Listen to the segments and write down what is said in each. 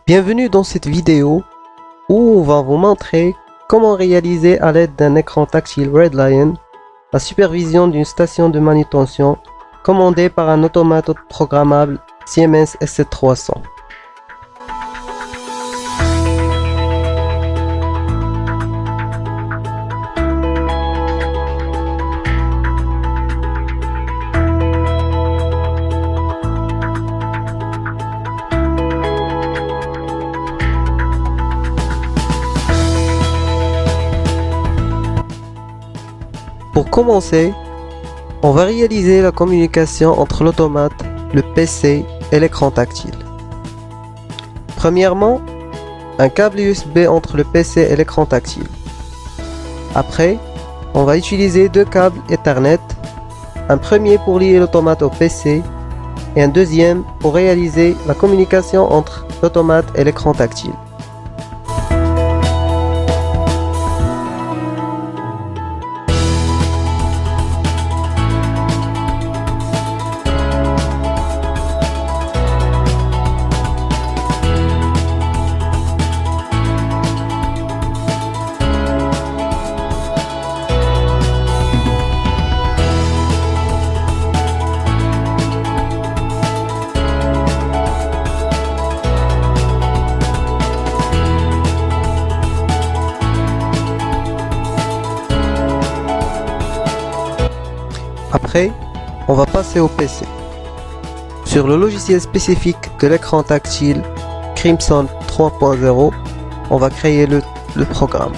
Bienvenue dans cette vidéo où on va vous montrer comment réaliser à l'aide d'un écran tactile Redline la supervision d'une station de manutention commandée par un automate programmable Siemens SC300. Pour commencer, on va réaliser la communication entre l'automate, le PC et l'écran tactile. Premièrement, un câble USB entre le PC et l'écran tactile. Après, on va utiliser deux câbles Ethernet, un premier pour lier l'automate au PC et un deuxième pour réaliser la communication entre l'automate et l'écran tactile. Après, on va passer au PC. Sur le logiciel spécifique de l'écran tactile Crimson 3.0, on va créer le programme.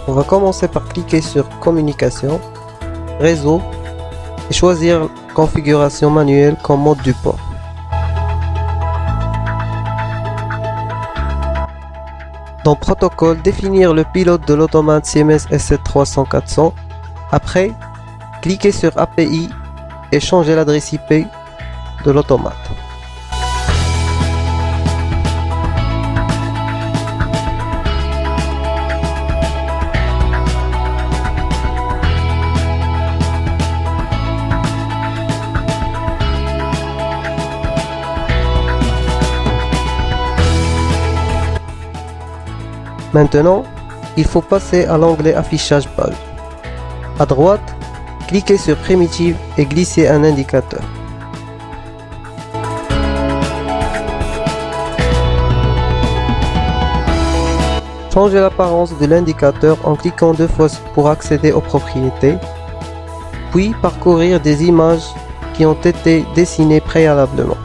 On va commencer par cliquer sur Communication, Réseau et choisir Configuration manuelle comme mode du port. Dans Protocole, définir le pilote de l'automate Siemens SC300-400. Après, cliquez sur API et changez l'adresse IP de l'automate. Maintenant, il faut passer à l'onglet Affichage page. À droite, cliquez sur Primitive et glissez un indicateur. Changez l'apparence de l'indicateur en cliquant deux fois pour accéder aux propriétés, puis parcourir des images qui ont été dessinées préalablement.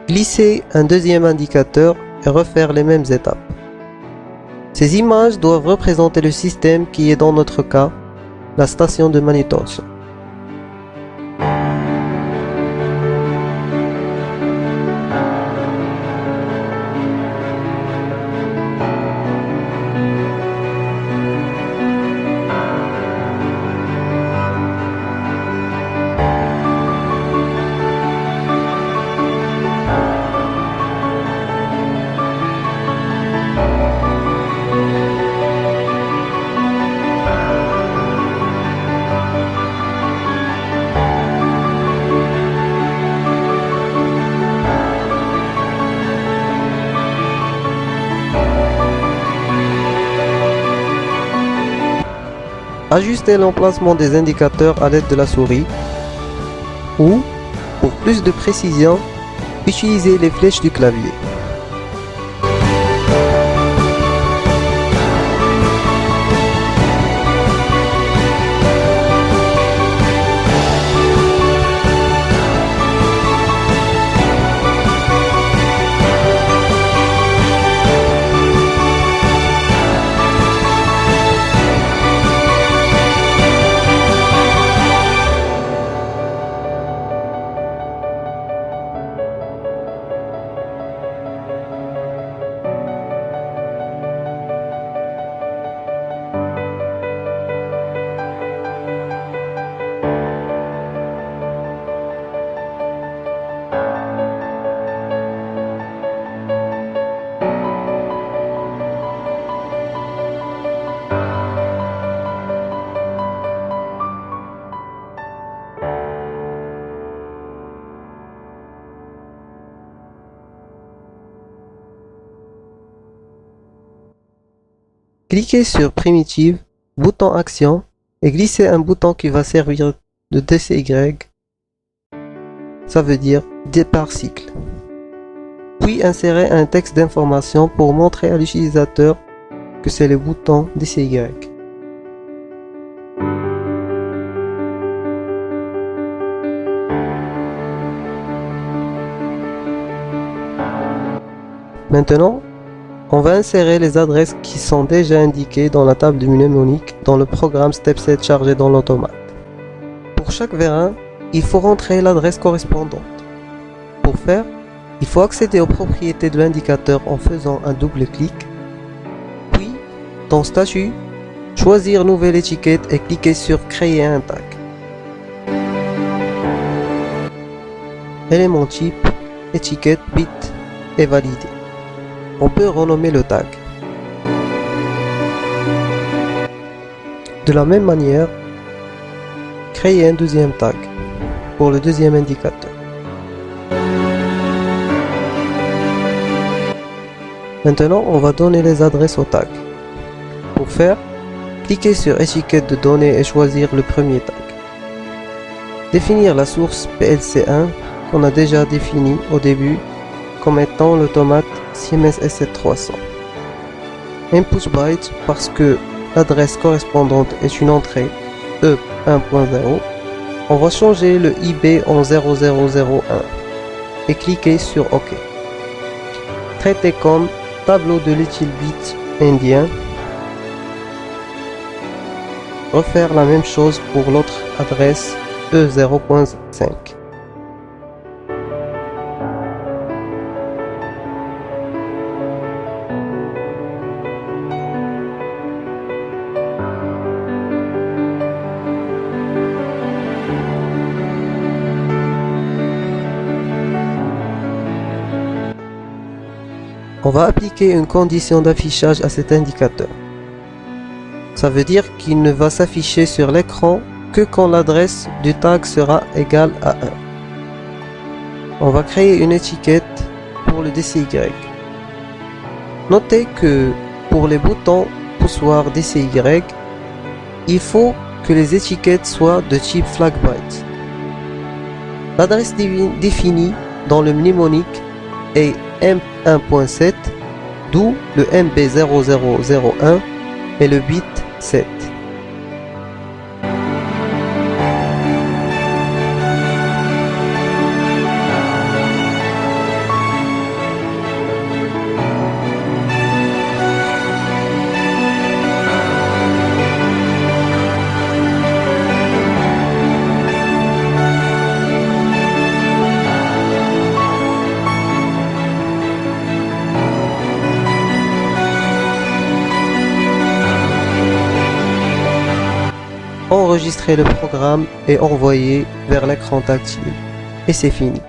Glissez un deuxième indicateur et refaire les mêmes étapes. Ces images doivent représenter le système qui est dans notre cas, la station de manutention. Ajustez l'emplacement des indicateurs à l'aide de la souris ou, pour plus de précision, utilisez les flèches du clavier. cliquez sur Primitive, bouton Action et glissez un bouton qui va servir de DCY, ça veut dire départ cycle. Puis insérez un texte d'information pour montrer à l'utilisateur que c'est le bouton DCY. Maintenant, on va insérer les adresses qui sont déjà indiquées dans la table mnémonique dans le programme Step7 chargé dans l'automate. Pour chaque vérin, il faut rentrer l'adresse correspondante. Pour faire, il faut accéder aux propriétés de l'indicateur en faisant un double clic, puis dans Statut, choisir Nouvelle étiquette et cliquer sur Créer un tag. Élément type, étiquette bit est validé. On peut renommer le tag. De la même manière, créer un deuxième tag pour le deuxième indicateur. Maintenant, on va donner les adresses au tag. Pour faire, cliquez sur étiquette de données et choisir le premier tag. Définir la source PLC1 qu'on a déjà définie au début comme étant l'automate Siemens S7300. Input byte parce que l'adresse correspondante est une entrée E1.0. On va changer le IB en 0001 et cliquer sur OK. Traiter comme tableau de l'utile bit indien. Refaire la même chose pour l'autre adresse E0.5. On va appliquer une condition d'affichage à cet indicateur. Ça veut dire qu'il ne va s'afficher sur l'écran que quand l'adresse du tag sera égale à 1. On va créer une étiquette pour le DCY. Notez que pour les boutons poussoir DCY, il faut que les étiquettes soient de type flag byte. L'adresse définie dans le mnémonique est M1.7, d'où le MB0001 et le bit 7. Enregistrer le programme et envoyer vers l'écran tactile. Et c'est fini.